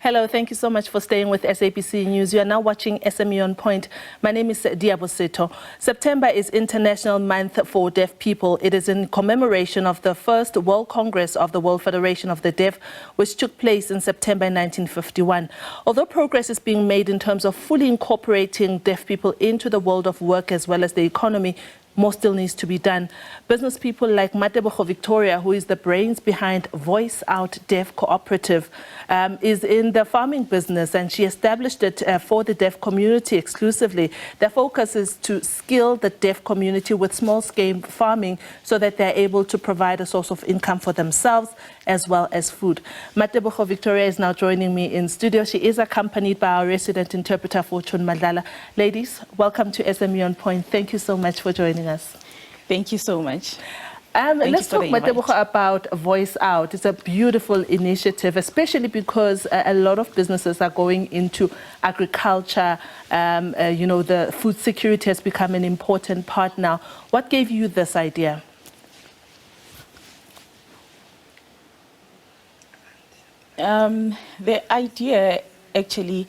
Hello, thank you so much for staying with SABC News. You are now watching SME on Point. My name is Diabosito. September is International Month for Deaf People. It is in commemoration of the first World Congress of the World Federation of the Deaf, which took place in September 1951. Although progress is being made in terms of fully incorporating deaf people into the world of work as well as the economy, more still needs to be done. Business people like Matebogo Victoria, who is the brains behind VoiceOut Deaf Cooperative, is in the farming business, and she established it for the deaf community exclusively. Their focus is to skill the deaf community with small-scale farming so that they're able to provide a source of income for themselves as well as food. Matebogo Victoria is now joining me in studio. She is accompanied by our resident interpreter, Fortune Madlala. Ladies, welcome to SME on Point. Thank you so much for joining us. Thank you so much. Let's talk, Matebogo, about Voice Out. It's a beautiful initiative, especially because a lot of businesses are going into agriculture. The food security has become an important part now. What gave you this idea? The idea actually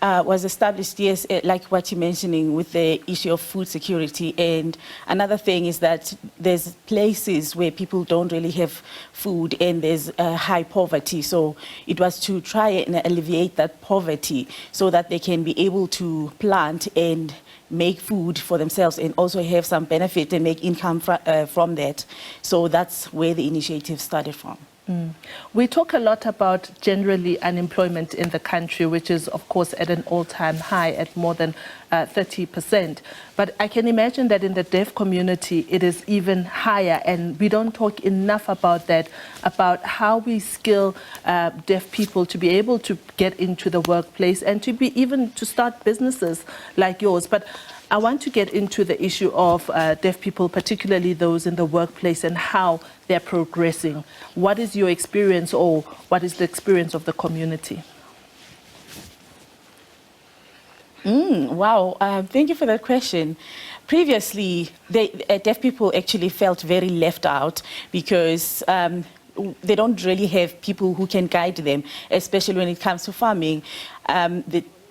was established, yes, like what you're mentioning, with the issue of food security. And another thing is that there's places where people don't really have food and there's high poverty. So it was to try and alleviate that poverty so that they can be able to plant and make food for themselves and also have some benefit and make income from that. So that's where the initiative started from. We talk a lot about generally unemployment in the country, which is, of course, at an all-time high at more than 30%. But I can imagine that in the deaf community, it is even higher. And we don't talk enough about that, about how we skill deaf people to be able to get into the workplace and to be even to start businesses like yours. But I want to get into the issue of deaf people, particularly those in the workplace, and how they're progressing. What is your experience, or what is the experience of the community? Wow, thank you for that question. Previously, deaf people actually felt very left out because they don't really have people who can guide them, especially when it comes to farming.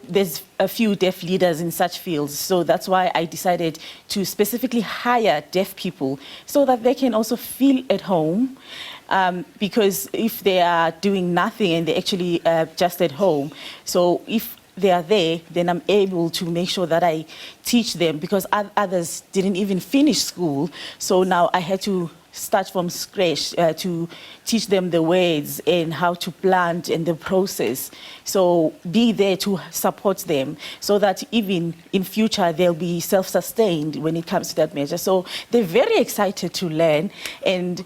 There's a few deaf leaders in such fields, so that's why I decided to specifically hire deaf people so that they can also feel at home, because if they are doing nothing and they're actually just at home, so if they are there, then I'm able to make sure that I teach them, because others didn't even finish school, so now I had to start from scratch to teach them the words and how to plant and the process. So be there to support them so that even in future they'll be self-sustained when it comes to that measure. So they're very excited to learn, and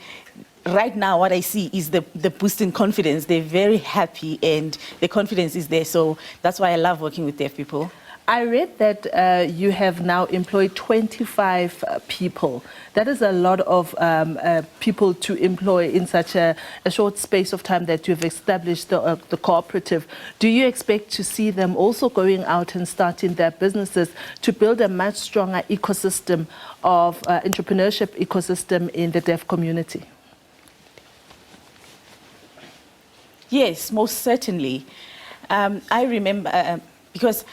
right now what I see is the boost in confidence. They're very happy and the confidence is there. So that's why I love working with deaf people. I read that you have now employed 25 people. That is a lot of people to employ in such a short space of time that you've established the cooperative. Do you expect to see them also going out and starting their businesses to build a much stronger ecosystem of entrepreneurship ecosystem in the deaf community? Yes, most certainly. I remember, because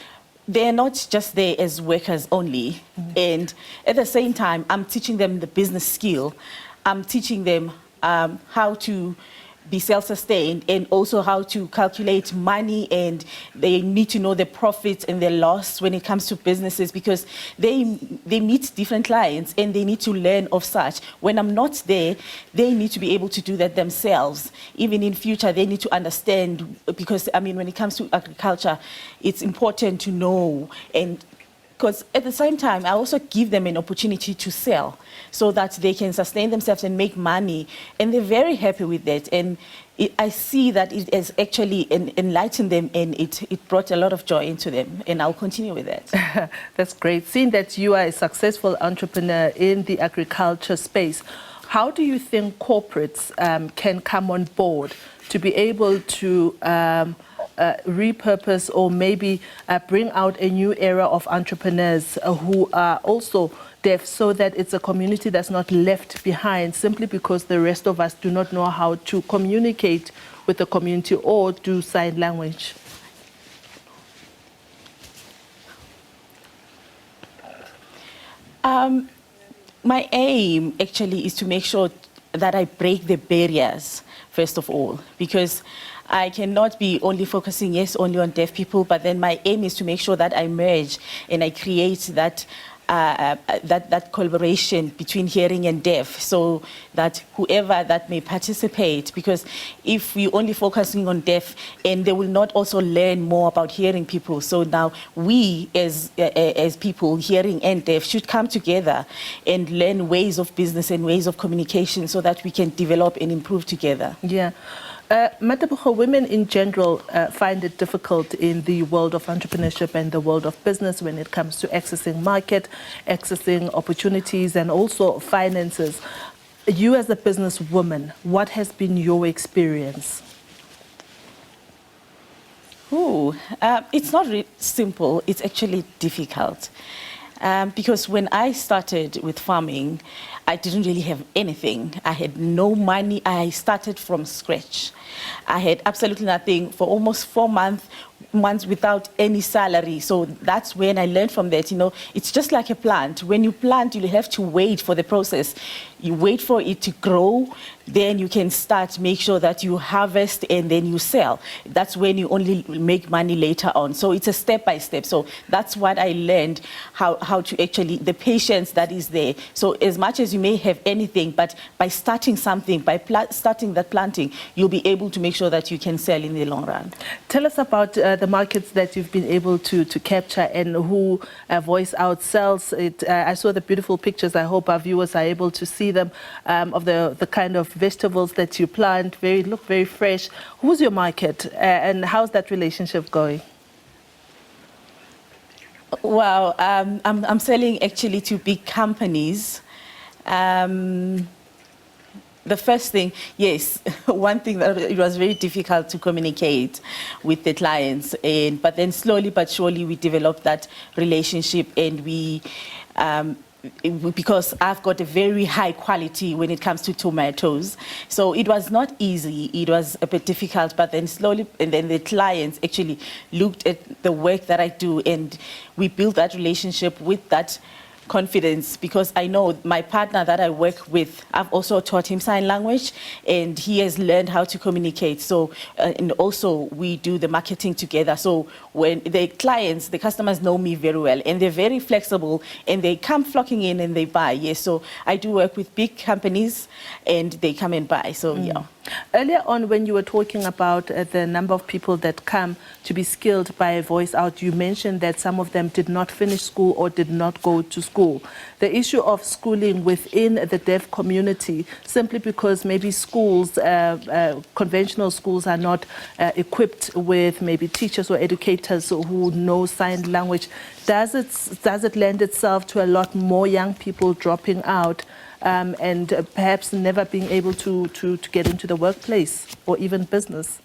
they're not just there as workers only. And at the same time, I'm teaching them the business skill. I'm teaching them how to be self-sustained and also how to calculate money, and they need to know the profits and the loss when it comes to businesses, because they meet different clients and they need to learn of such. When I'm not there, they need to be able to do that themselves. Even in future, they need to understand, because I mean, when it comes to agriculture, it's important to know, and because at the same time, I also give them an opportunity to sell so that they can sustain themselves and make money. And they're very happy with that. And I see that it has actually enlightened them, and it brought a lot of joy into them. And I'll continue with that. That's great. Seeing that you are a successful entrepreneur in the agriculture space, how do you think corporates can come on board to be able to repurpose or maybe bring out a new era of entrepreneurs who are also deaf, so that it's a community that's not left behind simply because the rest of us do not know how to communicate with the community or do sign language? My aim actually is to make sure that I break the barriers, first of all, because I cannot be only focusing, yes, only on deaf people, but then my aim is to make sure that I merge and I create that that collaboration between hearing and deaf, so that whoever that may participate, because if we're only focusing on deaf, and they will not also learn more about hearing people. So now we as people, hearing and deaf, should come together and learn ways of business and ways of communication so that we can develop and improve together. Yeah. Matebogo, women in general find it difficult in the world of entrepreneurship and the world of business when it comes to accessing market, accessing opportunities, and also finances. You as a businesswoman, what has been your experience? It's not really simple. It's actually difficult. Because when I started with farming, I didn't really have anything. I had no money. I started from scratch. I had absolutely nothing for almost 4 months without any salary. So that's when I learned from that. You know, it's just like a plant. When you plant, you have to wait for the process. You wait for it to grow, then you can start, make sure that you harvest and then you sell. That's when you only make money later on. So it's a step by step. So that's what I learned, how to actually, the patience that is there. So as much as you may have anything, but by starting something, by starting that planting, you'll be able to make sure that you can sell in the long run. Tell us about the markets that you've been able to capture and who VoiceOut sells it. I saw the beautiful pictures. I hope our viewers are able to see them, of the kind of vegetables that you plant. Look very fresh. Who's your market and how's that relationship going? Well, I'm selling actually to big companies. The first thing, yes, one thing that it was very difficult to communicate with the clients, but then slowly but surely we developed that relationship, and because I've got a very high quality when it comes to tomatoes. So it was not easy, it was a bit difficult, but then slowly, and then the clients actually looked at the work that I do, and we built that relationship with that confidence, because I know my partner that I work with, I've also taught him sign language, and he has learned how to communicate. So, and also we do the marketing together. So when the clients, the customers know me very well, and they're very flexible, and they come flocking in and they buy. Yes, so I do work with big companies, and they come and buy. So yeah. Earlier on, when you were talking about the number of people that come to be skilled by VoiceOut, you mentioned that some of them did not finish school or did not go to school. The issue of schooling within the deaf community, simply because maybe schools, conventional schools, are not equipped with maybe teachers or educators who know sign language, does it lend itself to a lot more young people dropping out? And perhaps never being able to get into the workplace or even business?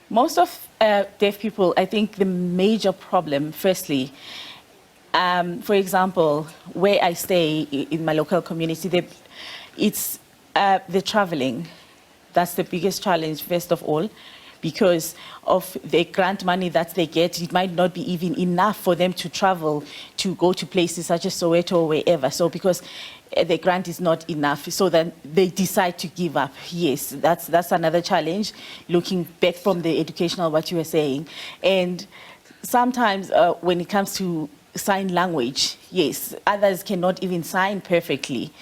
Most of deaf people, I think the major problem, firstly, for example, where I stay in my local community, it's the traveling. That's the biggest challenge, first of all, because of the grant money that they get. It might not be even enough for them to travel to go to places such as Soweto or wherever. So because the grant is not enough, so then they decide to give up. Yes, that's another challenge, looking back from the educational, what you were saying. And sometimes when it comes to sign language, yes, others cannot even sign perfectly.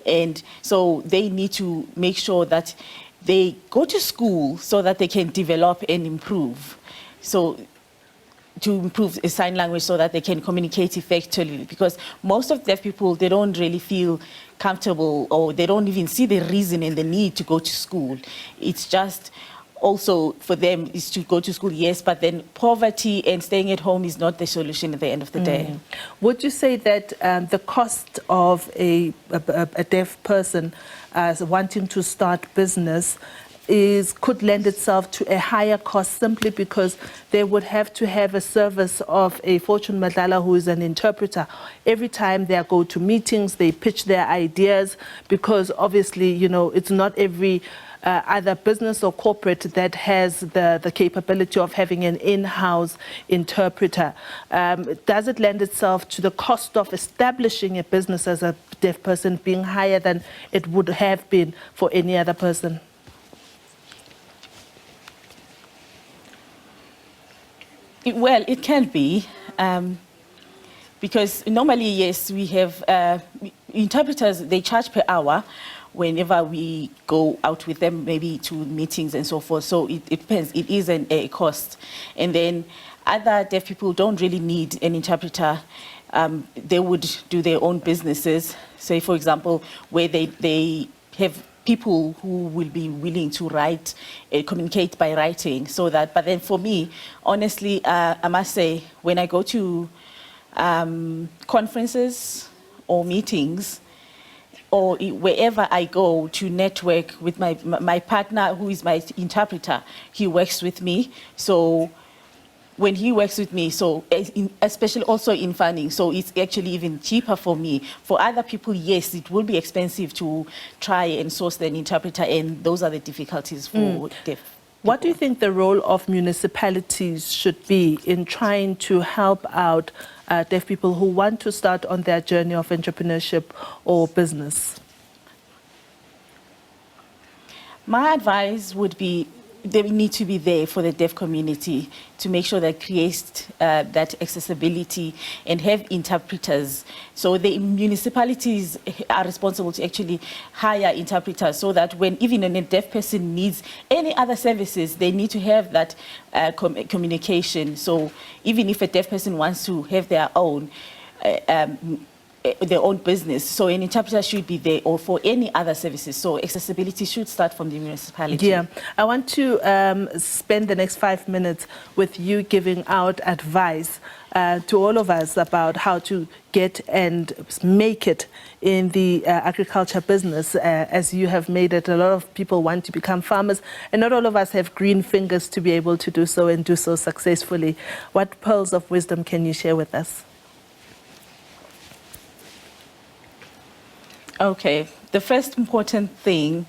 And so they need to make sure that they go to school so that they can develop and improve. So to improve sign language so that they can communicate effectively, because most of deaf people, they don't really feel comfortable, or they don't even see the reason and the need to go to school. It's just also for them is to go to school, yes, but then poverty and staying at home is not the solution at the end of the day. Would you say that the cost of a deaf person wanting to start business could lend itself to a higher cost simply because they would have to have a service of a Fortune Madlala who is an interpreter. Every time they go to meetings, they pitch their ideas because obviously, you know, it's not every either business or corporate that has the capability of having an in-house interpreter. Does it lend itself to the cost of establishing a business as a deaf person being higher than it would have been for any other person? Well, it can be, because normally, yes, we have interpreters, they charge per hour whenever we go out with them, maybe to meetings and so forth. So it depends, it is a cost. And then other deaf people don't really need an interpreter. They would do their own businesses, say, for example, where they have people who will be willing to write, communicate by writing, so that, but then for me, honestly, I must say, when I go to conferences or meetings, or wherever I go to network with my partner, who is my interpreter, he works with me. So when he works with me, so especially also in funding, so it's actually even cheaper for me. For other people, yes, it will be expensive to try and source an interpreter, and those are the difficulties for deaf people. What do you think the role of municipalities should be in trying to help out deaf people who want to start on their journey of entrepreneurship or business? My advice would be they need to be there for the deaf community to make sure that creates that accessibility and have interpreters. So the municipalities are responsible to actually hire interpreters so that when even a deaf person needs any other services, they need to have that communication. So even if a deaf person wants to have their own business, so an interpreter should be there, or for any other services. So accessibility should start from the municipality. Yeah, I want to spend the next 5 minutes with you giving out advice to all of us about how to get and make it in the agriculture business, as you have made it. A lot of people want to become farmers, and not all of us have green fingers to be able to do so and do so successfully. What pearls of wisdom can you share with us? Okay, the first important thing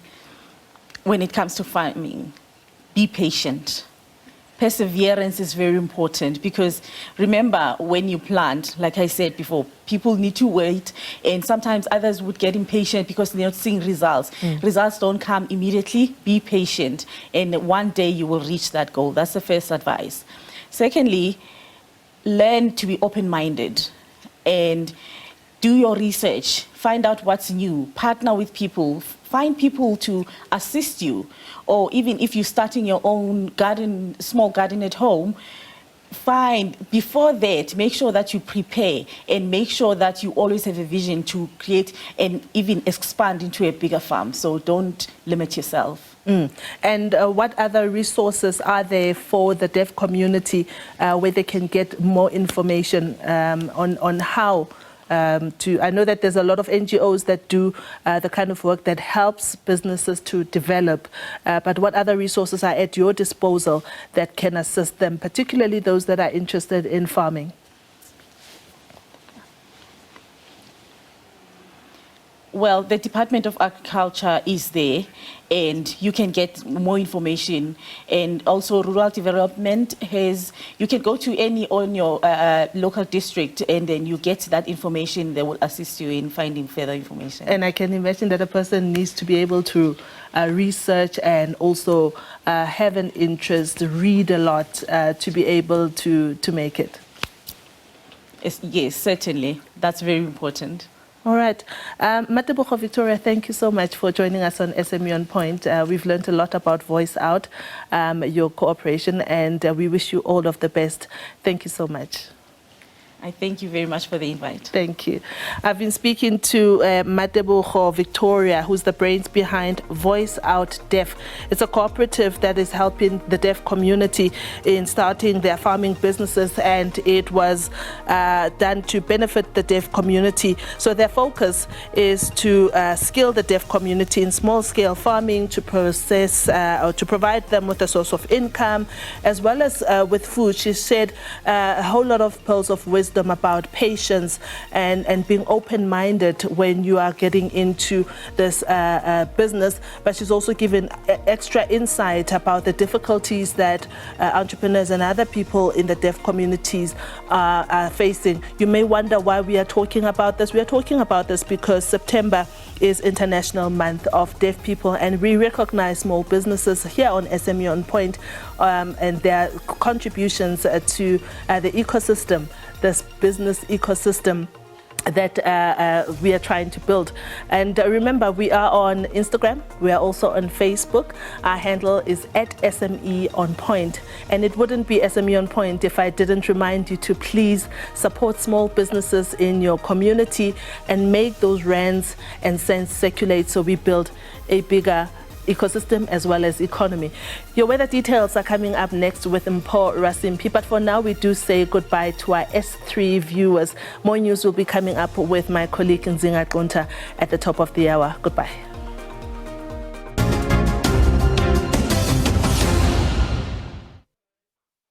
when it comes to farming, be patient. Perseverance is very important because remember, when you plant, like I said before, people need to wait, and sometimes others would get impatient because they're not seeing results. Results don't come immediately. Be patient, and one day you will reach that goal. That's the first advice. Secondly, learn to be open-minded and do your research, find out what's new, partner with people, find people to assist you, or even if you're starting your own garden, small garden at home, before that, make sure that you prepare and make sure that you always have a vision to create and even expand into a bigger farm. So don't limit yourself. And what other resources are there for the deaf community where they can get more information on how I know that there's a lot of NGOs that do the kind of work that helps businesses to develop, but what other resources are at your disposal that can assist them, particularly those that are interested in farming? Well, the Department of Agriculture is there, and you can get more information. And also rural development you can go to any on your local district, and then you get that information. They will assist you in finding further information. And I can imagine that a person needs to be able to research and also have an interest, read a lot to be able to make it. Yes, certainly. That's very important. All right. Matebogo Victoria, thank you so much for joining us on SME On Point. We've learned a lot about VoiceOut, your cooperation, and we wish you all of the best. Thank you so much. I thank you very much for the invite. Thank you. I've been speaking to Matebogo Victoria, who's the brains behind VoiceOut Deaf. It's a cooperative that is helping the deaf community in starting their farming businesses, and it was done to benefit the deaf community. So their focus is to skill the deaf community in small-scale farming, to process or to provide them with a source of income, as well as with food. She said a whole lot of pearls of wisdom about patience and being open-minded when you are getting into this business. But she's also given extra insight about the difficulties that entrepreneurs and other people in the deaf communities are facing. You may wonder why we are talking about this. We are talking about this because September is International Month of Deaf People, and we recognize small businesses here on SME On Point and their contributions to the ecosystem, this business ecosystem that we are trying to build. And remember, we are on Instagram, we are also on Facebook. Our handle is @SME On Point, and it wouldn't be SME On Point if I didn't remind you to please support small businesses in your community and make those rands and cents circulate so we build a bigger ecosystem as well as economy. Your weather details are coming up next with Mpo Rasimpi, but for now we do say goodbye to our S3 viewers. More news will be coming up with my colleague Nzinga Gunta at the top of the hour. Goodbye.